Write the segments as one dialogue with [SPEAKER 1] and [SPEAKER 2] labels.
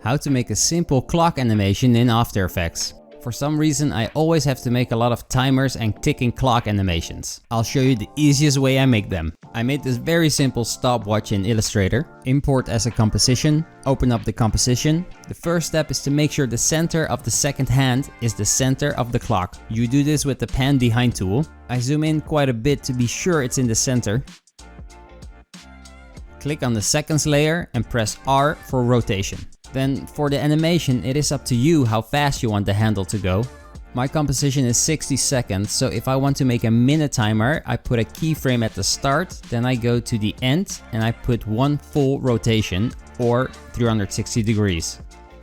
[SPEAKER 1] How to make a simple clock animation in After Effects. For some reason I always have to make a lot of timers and ticking clock animations. I'll show you the easiest way I make them. I made this very simple stopwatch in Illustrator. Import as a composition, open up the composition. The first step is to make sure the center of the second hand is the center of the clock. You do this with the pan behind tool. I zoom in quite a bit to be sure it's in the center. Click on the seconds layer and press R for rotation. Then for the animation, it is up to you how fast you want the handle to go. My composition is 60 seconds, so if I want to make a minute timer, I put a keyframe at the start, then I go to the end and I put one full rotation or 360 degrees.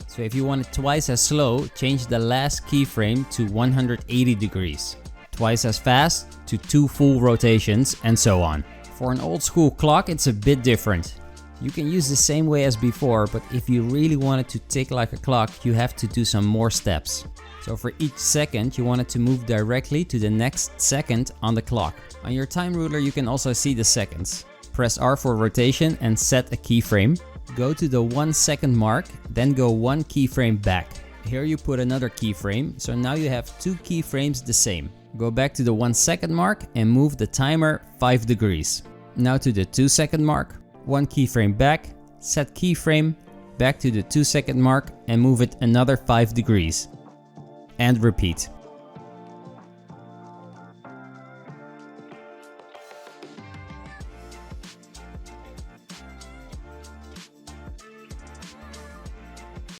[SPEAKER 1] So if you want it twice as slow, change the last keyframe to 180 degrees. Twice as fast to 2 full rotations, and so on. For an old school clock, it's a bit different. You can use the same way as before, but if you really want it to tick like a clock, you have to do some more steps. So for each second, you want it to move directly to the next second on the clock. On your time ruler, you can also see the seconds. Press R for rotation and set a keyframe. Go to the 1 second mark, then go 1 keyframe back. Here you put another keyframe, so now you have 2 keyframes the same. Go back to the 1 second mark and move the timer 5 degrees. Now to the 2 second mark. 1 keyframe back, set keyframe, back to the 2 second mark and move it another 5 degrees. And repeat.